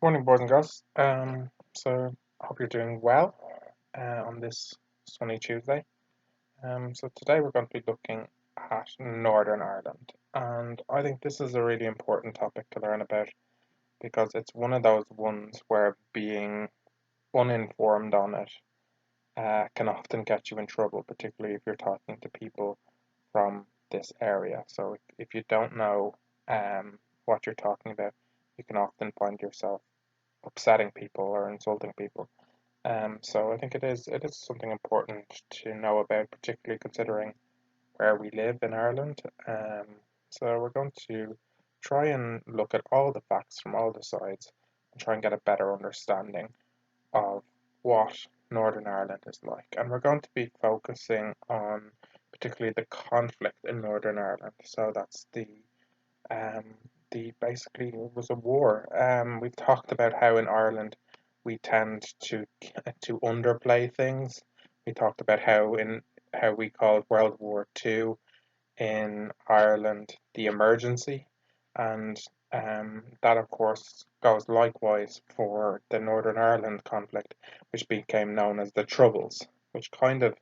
Morning, boys and girls. So I hope you're doing well on this sunny Tuesday. So today we're going to be looking at Northern Ireland, and I think this is a really important topic to learn about because it's one of those ones where being uninformed on it can often get you in trouble, particularly if you're talking to people from this area. So if you don't know what you're talking about, you can often find yourself upsetting people or insulting people. So I think it is something important to know about, particularly considering where we live in Ireland. So we're going to try and look at all the facts from all the sides and try and get a better understanding of what Northern Ireland is like. And we're going to be focusing on particularly the conflict in Northern Ireland. So that's um, the basically it was a war. We've talked about how in Ireland we tend to underplay things. We talked about how we called World War II in Ireland the emergency, and that of course goes likewise for the Northern Ireland conflict, which became known as the Troubles, which kind of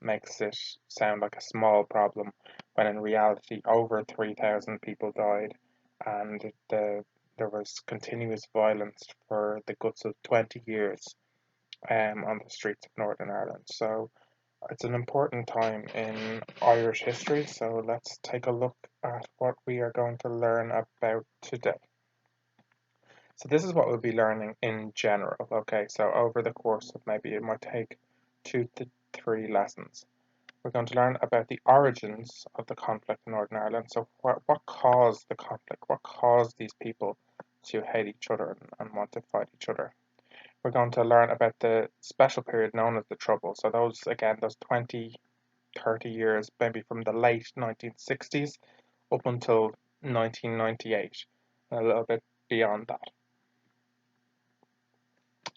makes it sound like a small problem when in reality over 3,000 people died and there was continuous violence for the guts of 20 years on the streets of Northern Ireland. So it's an important time in Irish history, so let's take a look at what we are going to learn about today. So this is what we'll be learning in general, okay? So over the course of maybe it might take 2 to 3 lessons. We're going to learn about the origins of the conflict in Northern Ireland. So what caused the conflict? What caused these people to hate each other and want to fight each other? We're going to learn about the special period known as the Troubles. So those 20, 30 years, maybe from the late 1960s up until 1998, and a little bit beyond that.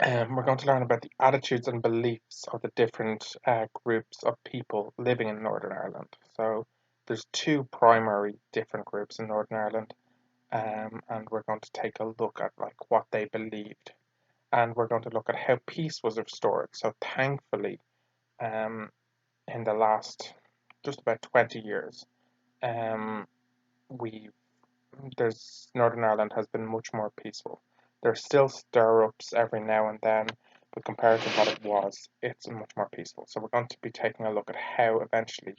We're going to learn about the attitudes and beliefs of the different groups of people living in Northern Ireland. So there's two primary different groups in Northern Ireland, and we're going to take a look at like what they believed, and we're going to look at how peace was restored. So thankfully, um, in the last just about 20 years, um, we there's Northern Ireland has been much more peaceful. There's still stir-ups every now and then, but compared to what it was, it's much more peaceful. So we're going to be taking a look at how eventually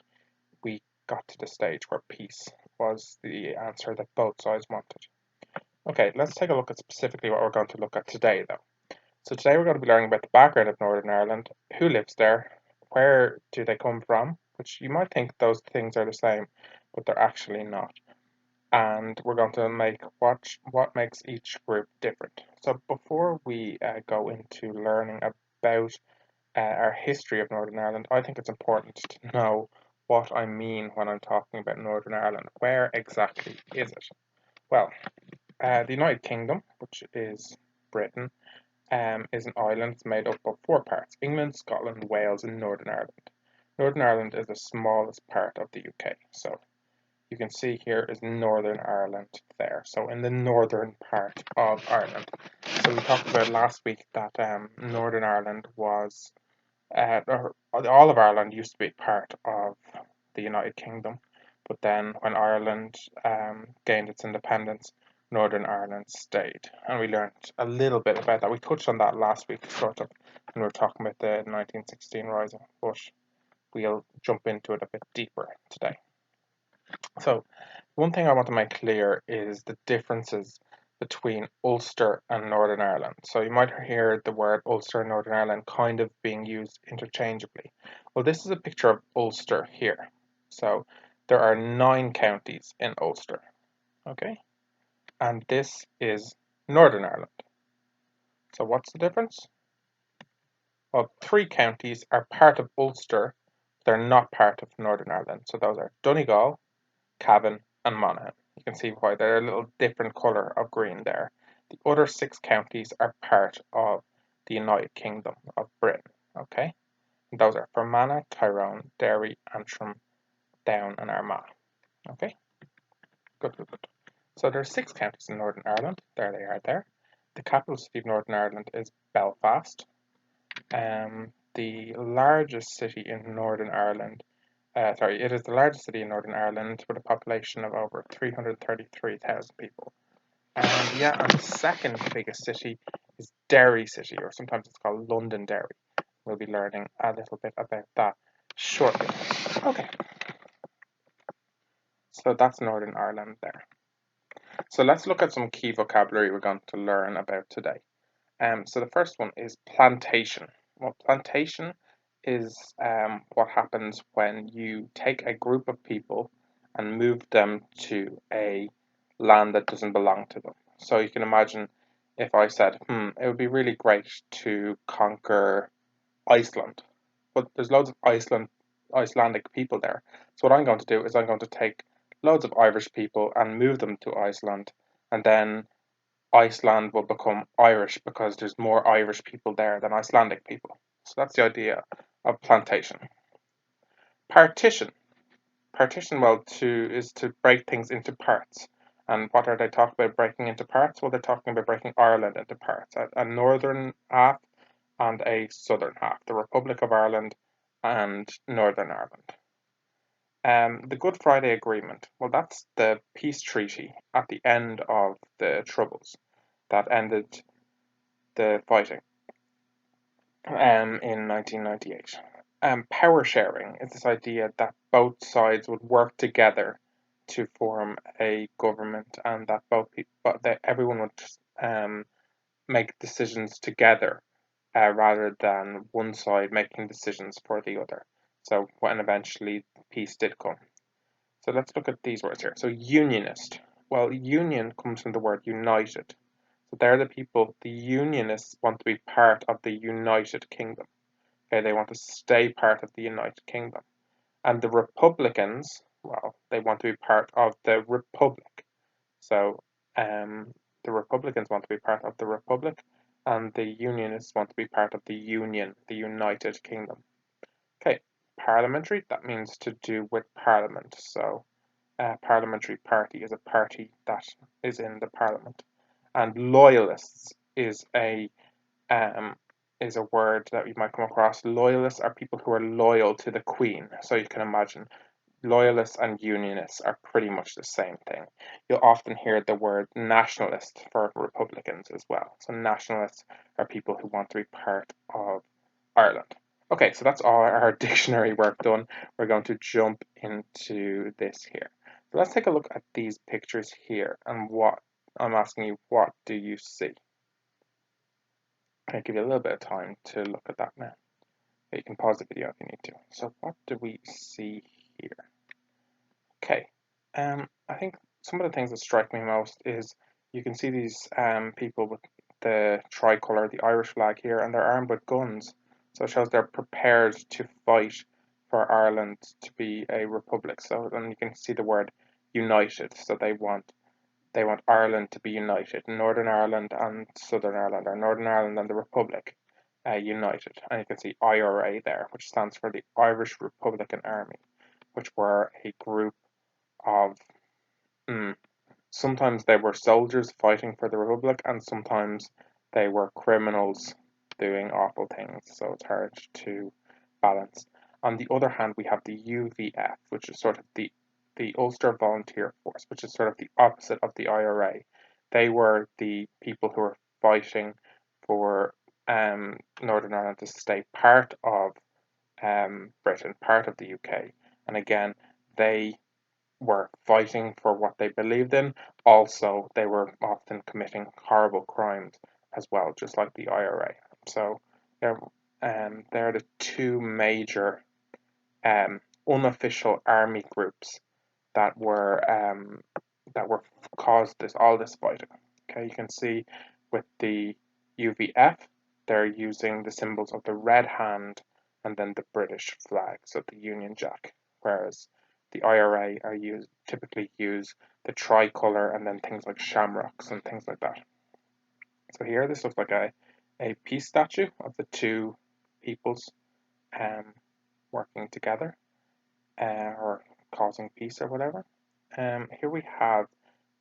we got to the stage where peace was the answer that both sides wanted. Okay, let's take a look at specifically what we're going to look at today, though. So today we're going to be learning about the background of Northern Ireland, who lives there, where do they come from, which you might think those things are the same, but they're actually not, and we're going to make what makes each group different. So before we go into learning about our history of Northern Ireland, I think it's important to know what I mean when I'm talking about Northern Ireland. Where exactly is it? Well, the United Kingdom, which is Britain, is an island. It's made up of 4 parts: England, Scotland, Wales, and Northern Ireland. Northern Ireland is the smallest part of the UK. So you can see here is Northern Ireland there. So in the northern part of Ireland. So we talked about last week that Northern Ireland was, or all of Ireland used to be part of the United Kingdom, but then when Ireland gained its independence, Northern Ireland stayed. And we learned a little bit about that. We touched on that last week, sort of, when we were talking about the 1916 Rising, but we'll jump into it a bit deeper today. So one thing I want to make clear is the differences between Ulster and Northern Ireland. So you might hear the word Ulster and Northern Ireland kind of being used interchangeably. Well, this is a picture of Ulster here. So there are 9 counties in Ulster, okay? And this is Northern Ireland. So what's the difference? Well, 3 counties are part of Ulster, they're not part of Northern Ireland. So those are Donegal, Cavan, and Monaghan. You can see why they're a little different colour of green there. The other 6 counties are part of the United Kingdom of Britain, okay? And those are Fermanagh, Tyrone, Derry, Antrim, Down, and Armagh, okay? Good, good, good. So there's 6 counties in Northern Ireland. There they are there. The capital city of Northern Ireland is Belfast. The largest city in Northern Ireland, it is the largest city in Northern Ireland with a population of over 333,000 people. And the second biggest city is Derry City, or sometimes it's called Londonderry. We'll be learning a little bit about that shortly. Okay, so that's Northern Ireland there. So let's look at some key vocabulary we're going to learn about today. So the first one is plantation. Well, plantation is what happens when you take a group of people and move them to a land that doesn't belong to them. So you can imagine if I said, it would be really great to conquer Iceland, but there's loads of Icelandic people there. So what I'm going to do is I'm going to take loads of Irish people and move them to Iceland, and then Iceland will become Irish because there's more Irish people there than Icelandic people. So that's the idea of plantation. Partition. Partition, is to break things into parts. And what are they talking about breaking into parts? Well, they're talking about breaking Ireland into parts. A northern half and a southern half. The Republic of Ireland and Northern Ireland. The Good Friday Agreement. Well, that's the peace treaty at the end of the Troubles that ended the fighting in 1998. Power sharing is this idea that both sides would work together to form a government, and that that everyone would make decisions together rather than one side making decisions for the other. So when eventually peace did come. So let's look at these words here. So unionist. Well, union comes from the word united. So they're the people, the Unionists want to be part of the United Kingdom. Okay, they want to stay part of the United Kingdom. And the Republicans, well, they want to be part of the Republic. So the Republicans want to be part of the Republic, and the Unionists want to be part of the Union, the United Kingdom. Okay, parliamentary, that means to do with Parliament. So a parliamentary party is a party that is in the Parliament. And loyalists um, is a word that you might come across. Loyalists are people who are loyal to the Queen. So you can imagine loyalists and unionists are pretty much the same thing. You'll often hear the word nationalist for Republicans as well. So nationalists are people who want to be part of Ireland. Okay, so that's all our dictionary work done. We're going to jump into this here. So let's take a look at these pictures here and what I'm asking you, what do you see? I'll give you a little bit of time to look at that now. You can pause the video if you need to. So what do we see here? Okay, I think some of the things that strike me most is you can see these people with the tricolour, the Irish flag here, and they're armed with guns. So it shows they're prepared to fight for Ireland to be a republic. So then you can see the word united. So they want Ireland to be united, Northern Ireland and Southern Ireland, or Northern Ireland and the Republic united. And you can see IRA there, which stands for the Irish Republican Army, which were a group of sometimes they were soldiers fighting for the Republic, and sometimes they were criminals doing awful things. So it's hard to balance. On the other hand, we have the UVF, which is sort of the Ulster Volunteer Force, which is sort of the opposite of the IRA. They were the people who were fighting for Northern Ireland to stay part of Britain, part of the UK. And again, they were fighting for what they believed in. Also, they were often committing horrible crimes as well, just like the IRA. So they're the two major unofficial army groups that were caused all this fighting. Okay, you can see with the UVF, they're using the symbols of the red hand and then the British flag, so the Union Jack, whereas the IRA typically use the tricolour and then things like shamrocks and things like that. So here, this looks like a peace statue of the two peoples working together or causing peace or whatever. Here we have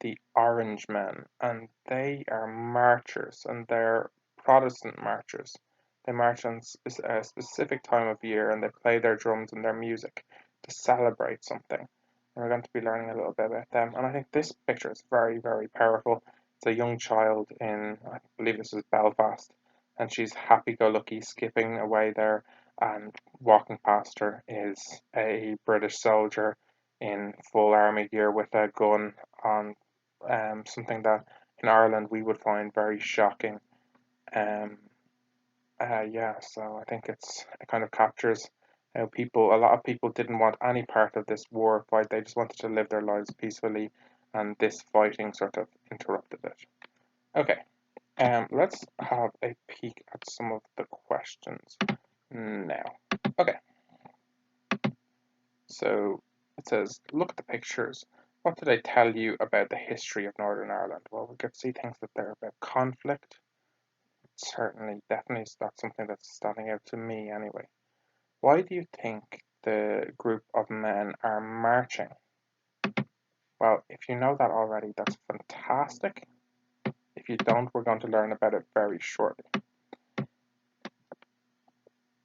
the Orange Men, and they are marchers, and they're Protestant marchers. They march on a specific time of year, and they play their drums and their music to celebrate something. And we're going to be learning a little bit about them. And I think this picture is very, very powerful. It's a young child in, I believe this is Belfast, and she's happy-go-lucky skipping away there, and walking past her is a British soldier in full army gear with a gun on, something that in Ireland we would find very shocking. Um, yeah, so I think it kind of captures how a lot of people didn't want any part of this war fight. They just wanted to live their lives peacefully, and this fighting sort of interrupted it. Okay, let's have a peek at some of the questions now. Okay, so it says, look at the pictures. What do they tell you about the history of Northern Ireland? Well, we get to see things that they're about conflict. Certainly, definitely, that's something that's standing out to me anyway. Why do you think the group of men are marching? Well, if you know that already, that's fantastic. If you don't, we're going to learn about it very shortly.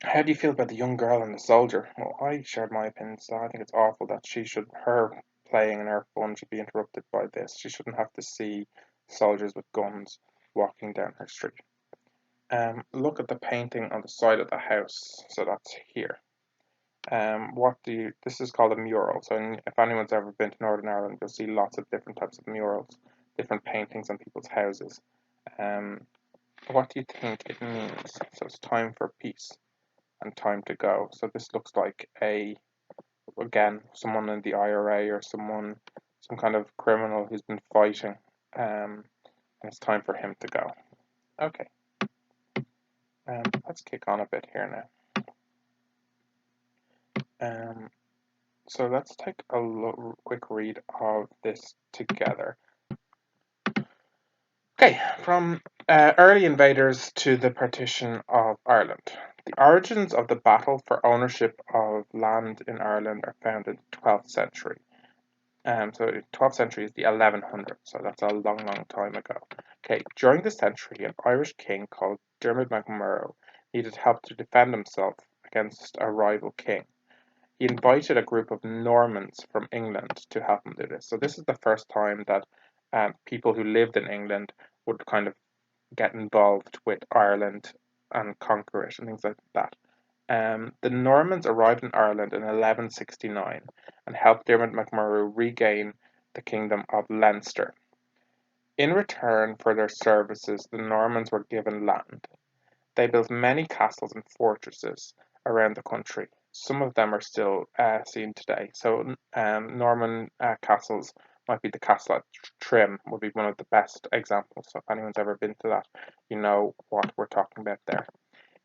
How do you feel about the young girl and the soldier? Well, I share my opinion, so I think it's awful that her playing and her fun should be interrupted by this. She shouldn't have to see soldiers with guns walking down her street. Look at the painting on the side of the house. So that's here. This is called a mural. So if anyone's ever been to Northern Ireland, you'll see lots of different types of murals, different paintings on people's houses. What do you think it means? So it's time for peace and time to go. So this looks like again, someone in the IRA or some kind of criminal who's been fighting, and it's time for him to go. Okay, let's kick on a bit here now. So let's take a quick read of this together. Okay, from early invaders to the partition of Ireland. The origins of the battle for ownership of land in Ireland are found in the 12th century. So the 12th century is the 1100s, so that's a long, long time ago. Okay, during the century, an Irish king called Dermot MacMurrough needed help to defend himself against a rival king. He invited a group of Normans from England to help him do this. So this is the first time that people who lived in England would kind of get involved with Ireland and conquer it and things like that. The Normans arrived in Ireland in 1169 and helped Dermot MacMurrough regain the kingdom of Leinster. In return for their services, the Normans were given land. They built many castles and fortresses around the country. Some of them are still seen today. So Norman castles might be the castle at Trim, would be one of the best examples. So if anyone's ever been to that, you know what we're talking about there.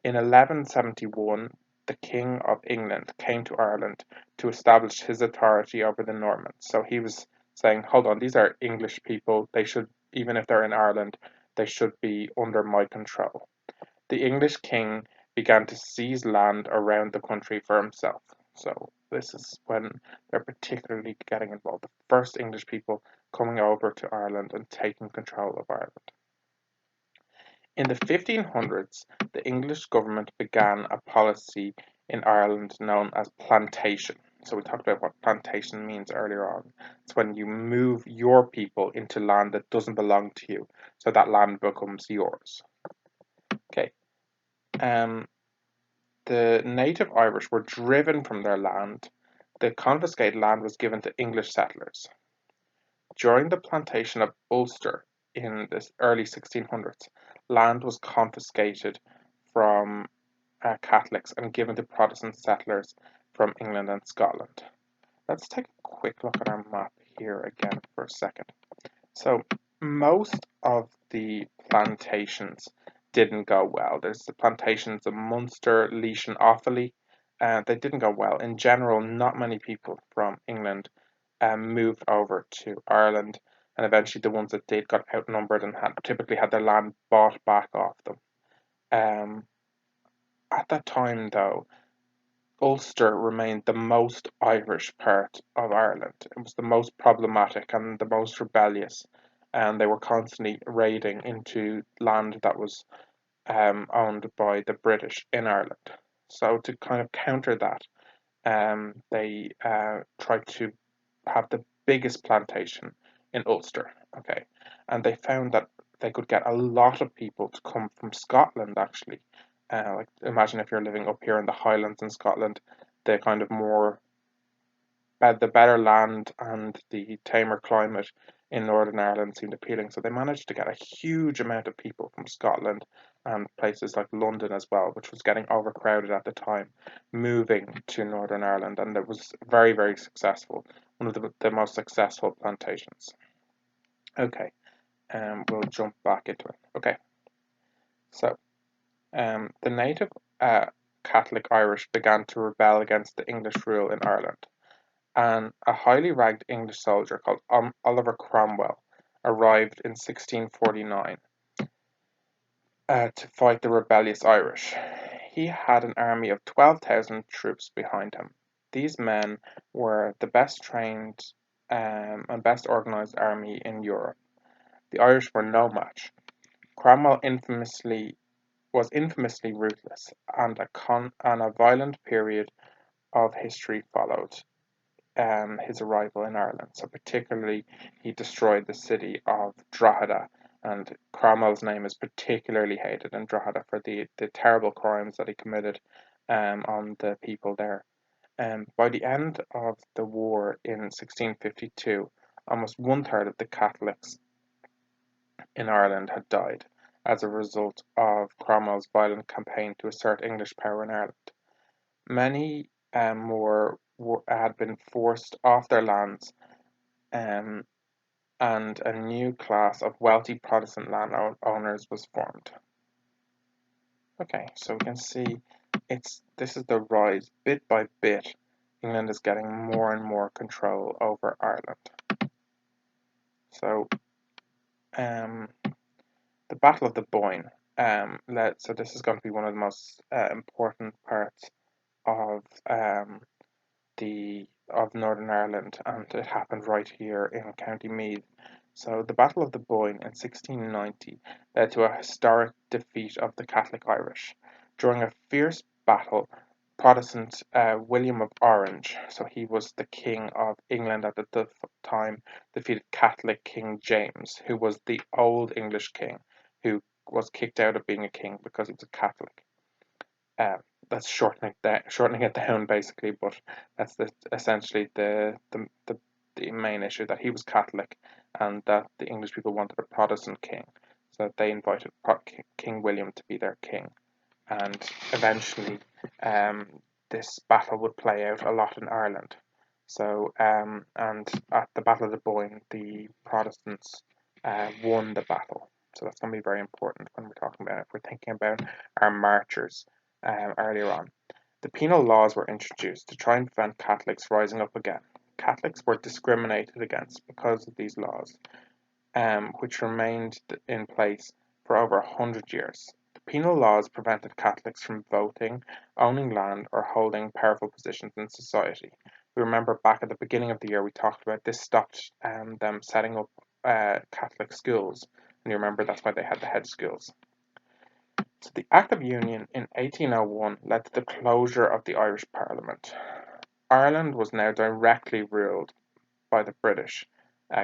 In 1171, the King of England came to Ireland to establish his authority over the Normans. So he was saying, hold on, these are English people. They should, even if they're in Ireland, they should be under my control. The English king began to seize land around the country for himself. So this is when they're particularly getting involved. The first English people coming over to Ireland and taking control of Ireland. In the 1500s, the English government began a policy in Ireland known as plantation. So we talked about what plantation means earlier on. It's when you move your people into land that doesn't belong to you, so that land becomes yours. Okay. The native Irish were driven from their land. The confiscated land was given to English settlers. During the plantation of Ulster in the early 1600s, land was confiscated from Catholics and given to Protestant settlers from England and Scotland. Let's take a quick look at our map here again for a second. So most of the plantations didn't go well. There's the plantations of Munster, Laois and Offaly. They didn't go well. In general, not many people from England moved over to Ireland, and eventually the ones that did got outnumbered and typically had their land bought back off them. At that time, though, Ulster remained the most Irish part of Ireland. It was the most problematic and the most rebellious, and they were constantly raiding into land that was owned by the British in Ireland. So to kind of counter that, they tried to have the biggest plantation in Ulster. Okay, and they found that they could get a lot of people to come from Scotland actually. Like imagine if you're living up here in the Highlands in Scotland, the kind of more the better land and the tamer climate in Northern Ireland seemed appealing. So they managed to get a huge amount of people from Scotland and places like London as well, which was getting overcrowded at the time, moving to Northern Ireland, and it was very, very successful. One of the most successful plantations. Okay, we'll jump back into it. Okay, so the native Catholic Irish began to rebel against the English rule in Ireland, and a highly ranked English soldier called Oliver Cromwell arrived in 1649 to fight the rebellious Irish. He had an army of 12,000 troops behind him. These men were the best trained and best organised army in Europe. The Irish were no match. Cromwell was infamously ruthless, and a violent period of history followed his arrival in Ireland. So particularly, he destroyed the city of Drogheda, and Cromwell's name is particularly hated in Drogheda for the terrible crimes that he committed on the people there. By the end of the war in 1652, almost one third of the Catholics in Ireland had died as a result of Cromwell's violent campaign to assert English power in Ireland. Many had been forced off their lands, um, and a new class of wealthy Protestant landowners was formed. Okay, so we can see this is the rise. Bit by bit, England is getting more and more control over Ireland. So, the Battle of the Boyne. So this is going to be one of the most important parts of Northern Ireland, and it happened right here in County Meath. So the Battle of the Boyne in 1690 led to a historic defeat of the Catholic Irish. During a fierce battle, Protestant William of Orange, so he was the King of England at the time, defeated Catholic King James, who was the old English king, who was kicked out of being a king because he was a Catholic. Uh, that's shortening it down basically, but that's essentially the main issue, that he was Catholic and that the English people wanted a Protestant king, so they invited King William to be their king, and eventually this battle would play out a lot in Ireland. So and at the Battle of the Boyne, the Protestants won the battle. So that's going to be very important when we're talking about it. If we're thinking about our marchers earlier on. The penal laws were introduced to try and prevent Catholics rising up again. Catholics were discriminated against because of these laws, which remained in place for over 100 years. The penal laws prevented Catholics from voting, owning land, or holding powerful positions in society. We remember back at the beginning of the year we talked about this stopped them setting up Catholic schools, and you remember that's why they had the head schools. So the Act of Union in 1801 led to the closure of the Irish Parliament. Ireland was now directly ruled by the British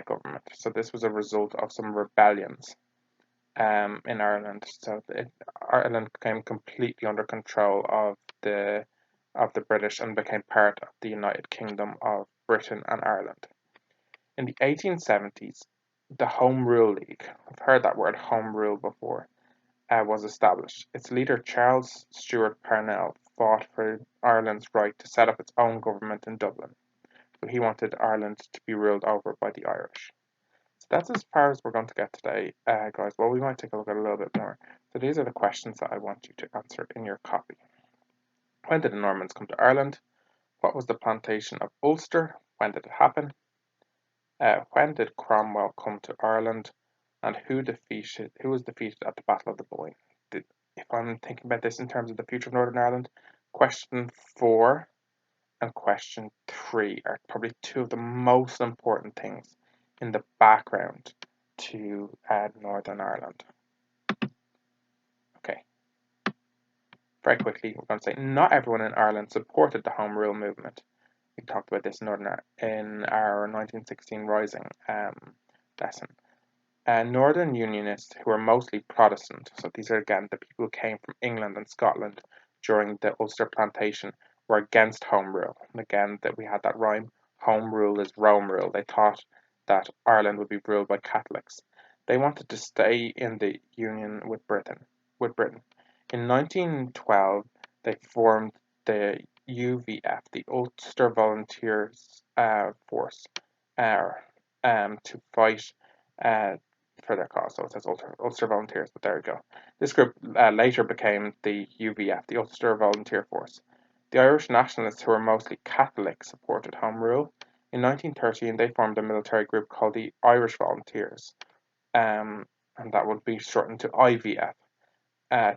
government. So this was a result of some rebellions in Ireland. So Ireland came completely under control of the British and became part of the United Kingdom of Britain and Ireland. In the 1870s, the Home Rule League, I've heard that word Home Rule before, was established. Its leader, Charles Stewart Parnell, fought for Ireland's right to set up its own government in Dublin. So he wanted Ireland to be ruled over by the Irish. So that's as far as we're going to get today, guys. Well, we might take a look at a little bit more. So these are the questions that I want you to answer in your copy. When did the Normans come to Ireland? What was the plantation of Ulster? When did it happen? When did Cromwell come to Ireland? And who was defeated at the Battle of the Boyne? If I'm thinking about this in terms of the future of Northern Ireland, Question 4 and question 3 are probably two of the most important things in the background to Northern Ireland. Okay, very quickly, we're going to say not everyone in Ireland supported the Home Rule movement. We talked about this in our 1916 Rising lesson. Northern Unionists, who were mostly Protestant, so these are again the people who came from England and Scotland during the Ulster Plantation, were against Home Rule. And again, that we had that rhyme, Home Rule is Rome Rule. They thought that Ireland would be ruled by Catholics. They wanted to stay in the Union with Britain. In 1912, they formed the UVF, the Ulster Volunteers Force, to fight for their cause. So it says Ulster Volunteers, but there we go. This group later became the UVF, the Ulster Volunteer Force. The Irish nationalists, who were mostly Catholic, supported Home Rule. In 1913, they formed a military group called the Irish Volunteers, and that would be shortened to IVF,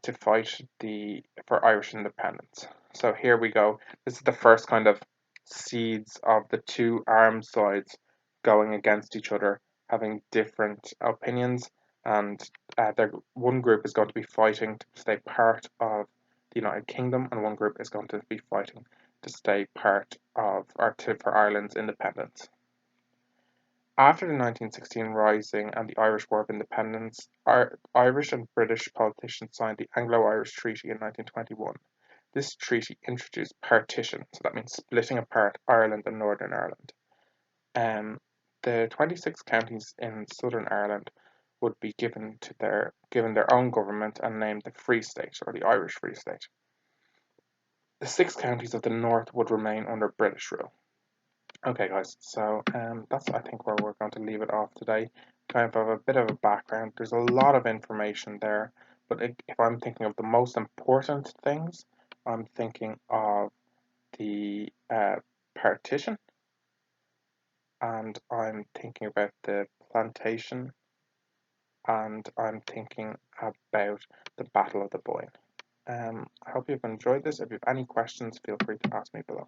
to fight for Irish independence. So here we go. This is the first kind of seeds of the two armed sides going against each other, having different opinions, and one group is going to be fighting to stay part of the United Kingdom, and one group is going to be fighting to stay part of for Ireland's independence. After the 1916 Rising and the Irish War of Independence, Irish and British politicians signed the Anglo-Irish Treaty in 1921. This treaty introduced partition, so that means splitting apart Ireland and Northern Ireland. The 26 counties in Southern Ireland would be given their own government and named the Free State, or the Irish Free State. The 6 counties of the north would remain under British rule. Okay, guys, so that's, I think, where we're going to leave it off today. Kind of a bit of a background. There's a lot of information there, but if I'm thinking of the most important things, I'm thinking of the partition, and I'm thinking about the plantation, and I'm thinking about the Battle of the Boyne. I hope you've enjoyed this. If you have any questions, feel free to ask me below.